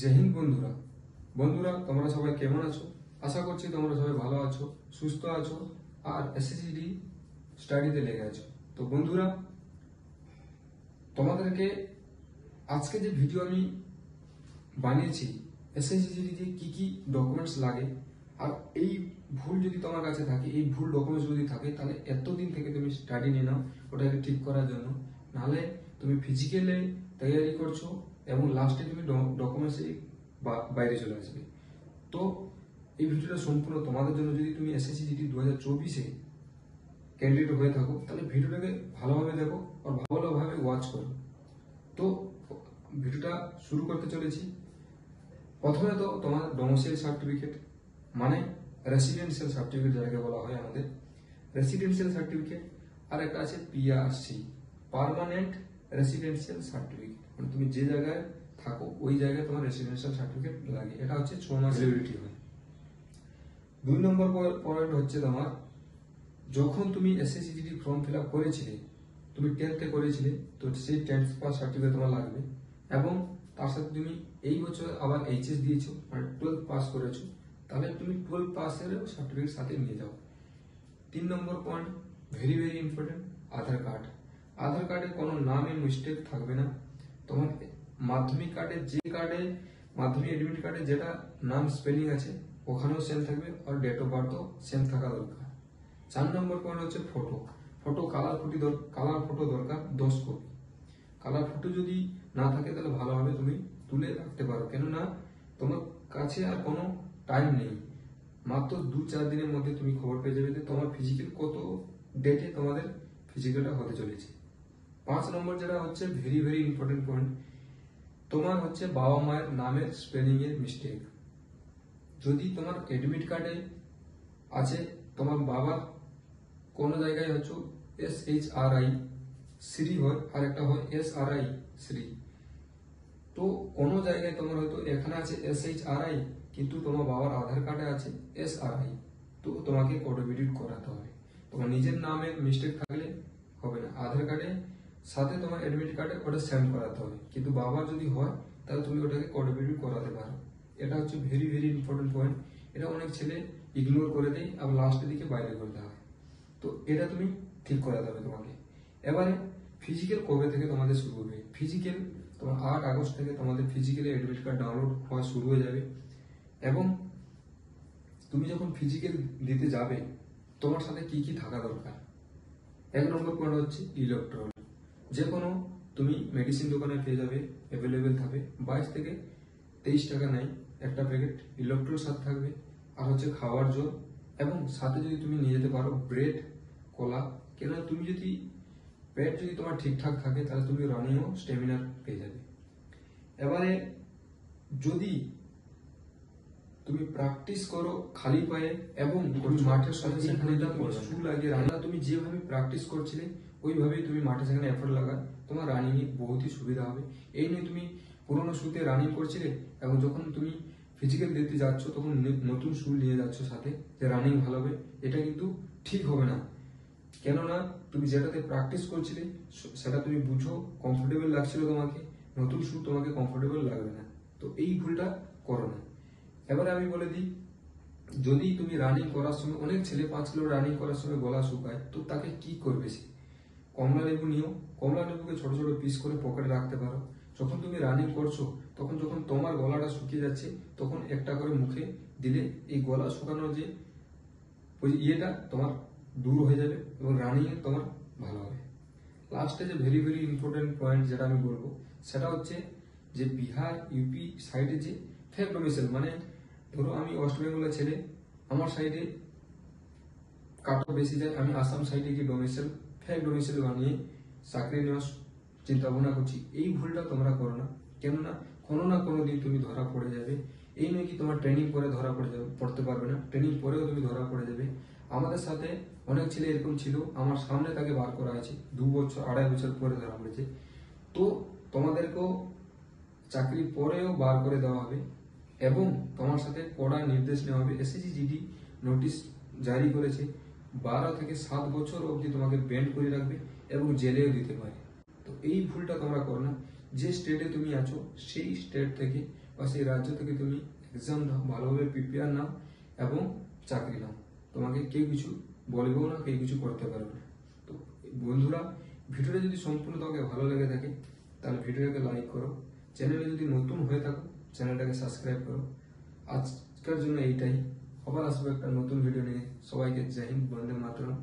জয় হিন্দ বন্ধুরা। বন্ধুরা, তোমরা সবাই কেমন আছো? আশা করছি তোমরা সবাই ভালো আছো, সুস্থ আছো আর এসএসসিডি স্টাডিতে লেগে আছো। তো বন্ধুরা, তোমাদেরকে আজকে যে ভিডিও আমি বানিয়েছি এসএসসিডিতে কি কি ডকুমেন্টস লাগে, আর এই ভুল যদি তোমার কাছে থাকে, এই ভুল ডকুমেন্টস যদি থাকে, তাহলে এতদিন থেকে তুমি স্টাডি নিয়ে নাও ওটাকে ঠিক করার জন্য। নাহলে তুমি ফিজিক্যালে তৈরি করছো এবং লাস্টে তুমি ডকুমেন্টস বাইরে চলে আসবে। তো এই ভিডিওটা সম্পূর্ণ তোমাদের জন্য। যদি তুমি এসএসসিডি 2024-এ ক্যান্ডিডেট হয়ে থাকো, তাহলে ভিডিওটাকে ভালোভাবে দেখো আর ভালোভাবে ওয়াচ করো। তো ভিডিওটা শুরু করতে চলেছি। প্রথমে তো তোমার ডোমিসাইল সার্টিফিকেট, মানে রেসিডেন্সিয়াল সার্টিফিকেট যাকে বলা হয় আমাদের রেসিডেন্সিয়াল সার্টিফিকেট, আর একটা আছে পিআরসি, পার্মানেন্ট রেসিডেন্সিয়াল সার্টিফিকেট, মানে তুমি যে জায়গায় থাকো ওই জায়গায় তোমার রেসিডেন্সিয়াল সার্টিফিকেট লাগে। এটা হচ্ছে 6 মাস ভ্যালিডিটি হয়। 2 নম্বর পয়েন্ট হচ্ছে তোমার, যখন তুমি এসএসসিডি ফর্ম ফিল আপ করেছিলে, তুমি 10th করেছিলে, তো সেই 10th পাস সার্টিফিকেট তোমার লাগবে। এবং তার সাথে তুমি এই বছর আবার এইচএস দিয়েছো, মানে 12th পাস করেছো, তাহলে তুমি 12 পাসের সার্টিফিকেট সাথে নিয়ে যাও। 3 নম্বর পয়েন্ট, ভেরি ভেরি ইম্পর্টেন্ট, আধার কার্ড। আধার কার্ডে কোনো নামে মিস্টেক থাকবে না। তোমার মাধ্যমিক কার্ডে মাধ্যমিক এডমিট কার্ডে যেটা নাম স্পেলিং আছে ওখানেও সেম থাকবে, আর ডেট অফ বার্থও সেম থাকা দরকার। 4 নম্বর পয়েন্ট হচ্ছে ফটো কালার ফটো দরকার 10 কপি। কালার ফটো যদি না থাকে তাহলে ভালোভাবে তুমি তুলে রাখতে পারো, কেননা তোমার কাছে আর কোনো টাইম নেই। মাত্র 2-4 দিনের মধ্যে তুমি খবর পেয়ে যাবে যে তোমার ফিজিক্যাল কত ডেটে তোমাদের ফিজিক্যালটা হতে চলেছে। 5 নম্বর যেটা হচ্ছে ভেরি ভেরি ইম্পর্টেন্ট পয়েন্ট, তোমার হচ্ছে বাবা মায়ের নামের স্পেলিং এর মিস্টেক। যদি তোমার এডমিট কার্ডে আছে তোমার বাবার কোনো জায়গায় হচ্ছে SHRI শ্রী হয়, আর একটা হয় SRI শ্রী, তো কোনো জায়গায় তোমার হয়তো এখানে আছে SHRI কিন্তু তোমার বাবার আধার কার্ডে আছে SRI, তো তোমাকে কোড করাতে হবে। তোমার নিজের নামের মিস্টেক থাকলে হবে না, আধার কার্ডে সাথে তোমার এডমিট কার্ডে ওটা সেন্ড করাতে হবে। কিন্তু বাবার যদি হয় তাহলে তুমি ওটাকে কোড করাতে পারো। এটা হচ্ছে ভেরি ভেরি ইম্পর্টেন্ট পয়েন্ট। এটা অনেক ছেলে ইগনোর করে দেয়, আর লাস্টের দিকে বাইরে করে দেওয়া হয়। তো এটা তুমি ঠিক করাতে হবে তোমাকে। এবারে ফিজিক্যাল কবে থেকে তোমাদের শুরু হবে? ফিজিক্যাল তোমার 8 আগস্ট থেকে তোমাদের ফিজিক্যালি এডমিট কার্ড ডাউনলোড হওয়া শুরু হয়ে যাবে। এবং তুমি যখন ফিজিক্যাল দিতে যাবে, তোমার সাথে কি কি থাকা দরকার? 1 নম্বর পয়েন্ট হচ্ছে ইলেকট্রল। যে কোনো তুমি মেডিসিন দোকানে পেয়ে যাবে, অ্যাভেলেবেল থাকবে। 22 থেকে 23 টাকা নেয় একটা প্যাকেট, ইলেকট্রল সাথে থাকবে। আর হচ্ছে খাওয়ার জল, এবং সাথে যদি তুমি নিয়ে যেতে পারো ব্রেড, কলা, কেন তুমি যদি পেট যদি তোমার ঠিকঠাক থাকে তাহলে তুমি রানিংও স্টেমিনা পেয়ে যাবে। এবারে যদি তুমি প্র্যাকটিস করো খালি পায়ে এবং তুমি মাঠের সাথে সেখানে শু লাগিয়ে রান্না, তুমি যেভাবে প্র্যাকটিস করছিলে ওইভাবেই তুমি মাঠে সেখানে এফোর্ট লাগা, তোমার রানিং এ বহুতই সুবিধা হবে। এই নিয়ে তুমি পুরোনো শুতে রানিং করছিলে এবং যখন তুমি ফিজিক্যাল দিতে যাচ্ছ তখন নতুন শু নিয়ে যাচ্ছ সাথে, যে রানিং ভালো হবে, এটা কিন্তু ঠিক হবে না। কেননা তুমি যেটাতে প্র্যাকটিস করছিলে সেটা তুমি বুঝো, কমফোর্টেবল লাগছিল তোমাকে, নতুন শু তোমাকে কমফোর্টেবল লাগবে না। তো এই ভুলটা করো না। এবারে আমি বলে দিই, যদি তুমি রানিং করার সময়, অনেক ছেলে 5 কিলো রানিং করার সময় গলা শুকায়, তো তাকে কি করবে? সে কমলা লেবু নিও, কমলা লেবুকে ছোট ছোট পিস করে পকেটে রাখতে পারো। যখন তুমি রানিং করছো তখন যখন তোমার গলাটা শুকিয়ে যাচ্ছে তখন একটা করে মুখে দিলে এই গলা শুকানোর যে ইয়েটা তোমার দূর হয়ে যাবে এবং রানিং এ তোমার ভালো হবে। লাস্টে যে ভেরি ভেরি ইম্পর্টেন্ট পয়েন্ট যেটা আমি বলবো সেটা হচ্ছে যে বিহার ইউপি সাইডে যে ফেক ডোমিসাইল, মানে ধরো আমি ওয়েস্ট বেঙ্গলের ছেলে, আমার সাইডে কাটো বেশি যায়, আমি আসাম সাইডে গিয়ে ফেক ডোমিসাইল বানিয়ে চাকরি নেওয়ার চিন্তা ভাবনা করছি। এই ভুলটা তোমরা করো না, কেননা কোনো না কোনো দিন তুমি ধরা পড়ে যাবে। এই নয় কি তোমার ট্রেনিং পরে ধরা পড়তে পারবে না, ট্রেনিং পরেও তুমি ধরা পড়ে যাবে। আমাদের সাথে অনেক ছেলে এরকম ছিল, আমার সামনে তাকে বার করা আছে, 2 বছর 2.5 বছর পরে ধরা পড়েছে। তো তোমাদেরকেও চাকরি পরেও বার করে দেওয়া হবে এবং তোমার সাথে কড়া নির্দেশ নেওয়া হবে। এসএসসিডি নোটিশ জারি করেছে, 12 থেকে 7 বছর অবধি তোমাকে ব্যান্ড করে রাখবে এবং জেলেও দিতে পারে। তো এই ভুলটা তোমরা করো না। যে স্টেটে তুমি আছো সেই স্টেট থেকে বা সেই রাজ্য থেকে তুমি এক্সাম দাও, ভালোভাবে প্রিপেয়ার নাও এবং চাকরি নাও। তোমাকে কেউ কিছু বলবেও না, কেউ কিছু করতে পারবে না। তো বন্ধুরা, ভিডিওটা যদি সম্পূর্ণ তোমাকে ভালো লেগে থাকে তাহলে ভিডিওটাকে লাইক করো। চ্যানেলে যদি নতুন হয়ে থাকো চ্যানেলটাকে সাবস্ক্রাইব করো। আজকের জন্য এইটাই, আবার আসবো একটা নতুন ভিডিও নিয়ে। সবাইকে জয় হিন্দ, বন্দে মাতরম।